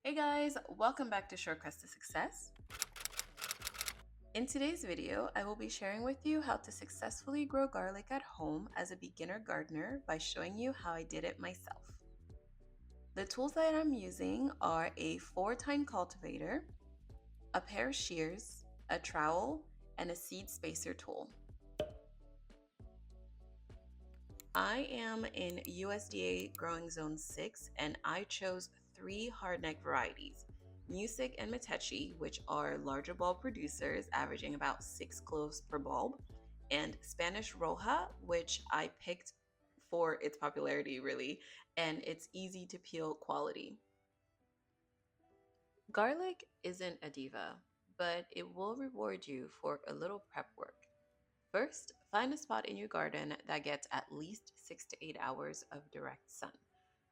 Hey guys, welcome back to Shortcuts to Success. In today's video, I will be sharing with you how to successfully grow garlic at home as a beginner gardener by showing you how I did it myself. The tools that I'm using are a 4-tine cultivator, a pair of shears, a trowel, and a seed spacer tool. I am in USDA Growing Zone 6 and I chose 3 hardneck varieties, Music and Metechi, which are larger bulb producers averaging about 6 cloves per bulb, and Spanish Roja, which I picked for its popularity really, and its easy to peel quality. Garlic isn't a diva, but it will reward you for a little prep work. First, find a spot in your garden that gets at least 6 to 8 hours of direct sun.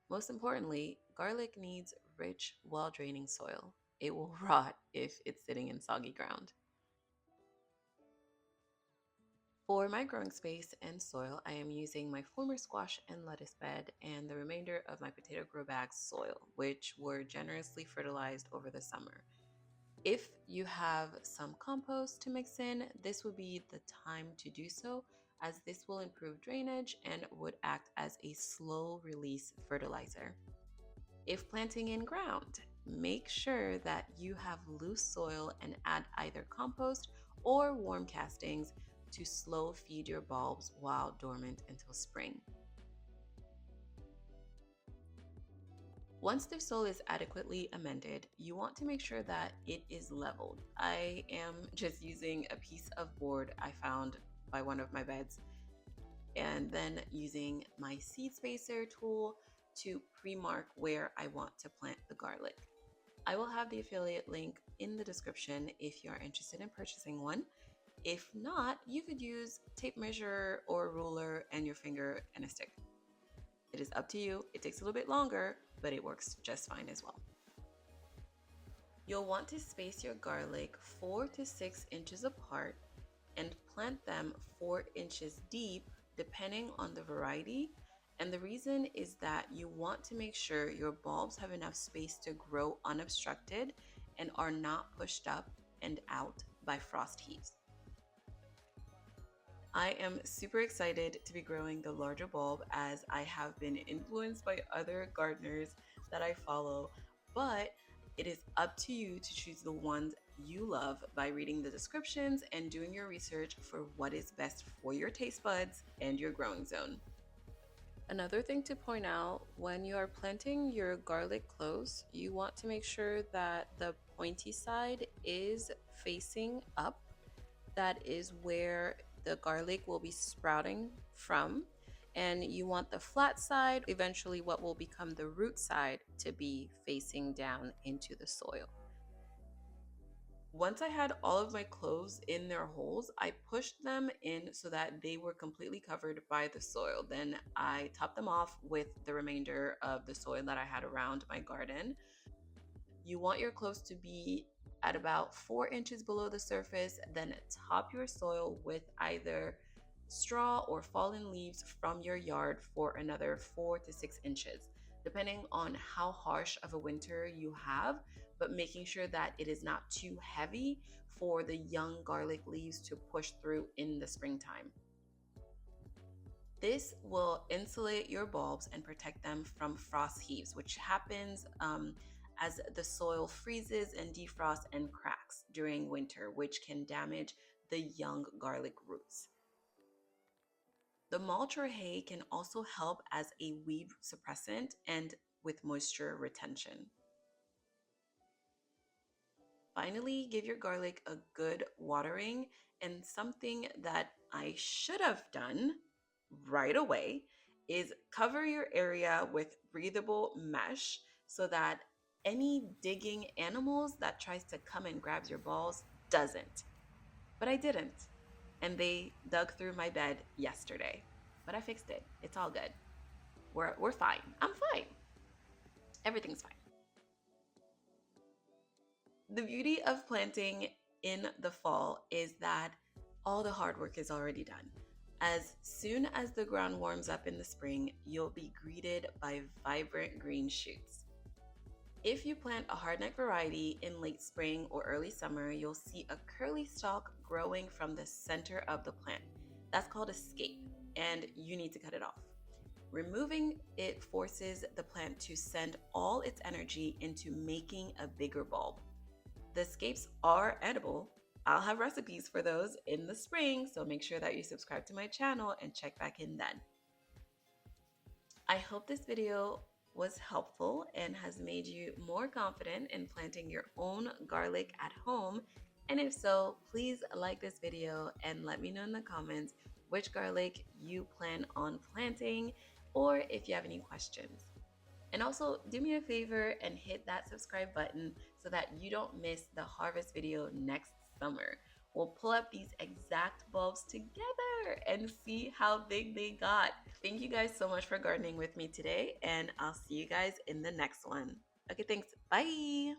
Most importantly, garlic needs rich, well-draining soil. It will rot if it's sitting in soggy ground. For my growing space and soil, I am using my former squash and lettuce bed and the remainder of my potato grow bag soil, which were generously fertilized over the summer. If you have some compost to mix in, this would be the time to do so, as this will improve drainage and would act as a slow release fertilizer. If planting in ground, make sure that you have loose soil and add either compost or warm castings to slow feed your bulbs while dormant until spring. Once the soil is adequately amended, you want to make sure that it is leveled. I am just using a piece of board I found by one of my beds and then using my seed spacer tool to pre-mark where I want to plant the garlic. I will have the affiliate link in the description if you are interested in purchasing one. If not, you could use tape measure or ruler and your finger and a stick. It is up to you. It takes a little bit longer, but it works just fine as well. You'll want to space your garlic 4 to 6 inches apart and plant them 4 inches deep depending on the variety. And the reason is that you want to make sure your bulbs have enough space to grow unobstructed and are not pushed up and out by frost heaves. I am super excited to be growing the larger bulb as I have been influenced by other gardeners that I follow, but it is up to you to choose the ones you love by reading the descriptions and doing your research for what is best for your taste buds and your growing zone. Another thing to point out, when you are planting your garlic cloves, you want to make sure that the pointy side is facing up. That is where the garlic will be sprouting from, and you want the flat side, eventually what will become the root side, to be facing down into the soil. Once I had all of my cloves in their holes, I pushed them in so that they were completely covered by the soil. Then I topped them off with the remainder of the soil that I had around my garden. You want your cloves to be at about 4 inches below the surface, then top your soil with either straw or fallen leaves from your yard for another 4 to 6 inches, depending on how harsh of a winter you have, but making sure that it is not too heavy for the young garlic leaves to push through in the springtime. This will insulate your bulbs and protect them from frost heaves, which happens as the soil freezes and defrosts and cracks during winter, which can damage the young garlic roots. The mulch or hay can also help as a weed suppressant and with moisture retention. Finally, give your garlic a good watering, and something that I should have done right away is cover your area with breathable mesh so that any digging animals that tries to come and grabs your balls doesn't. But I didn't. And they dug through my bed yesterday. But I fixed it. It's all good. We're fine. I'm fine. Everything's fine. The beauty of planting in the fall is that all the hard work is already done. As soon as the ground warms up in the spring, you'll be greeted by vibrant green shoots. If you plant a hardneck variety in late spring or early summer, you'll see a curly stalk growing from the center of the plant. That's called a scape, and you need to cut it off. Removing it forces the plant to send all its energy into making a bigger bulb. The scapes are edible. I'll have recipes for those in the spring, so make sure that you subscribe to my channel and check back in then. I hope this video was helpful and has made you more confident in planting your own garlic at home. And if so, please like this video and let me know in the comments which garlic you plan on planting or if you have any questions. And also do me a favor and hit that subscribe button so that you don't miss the harvest video next summer. We'll pull up these exact bulbs together and see how big they got. Thank you guys so much for gardening with me today, and I'll see you guys in the next one. Okay, thanks. Bye.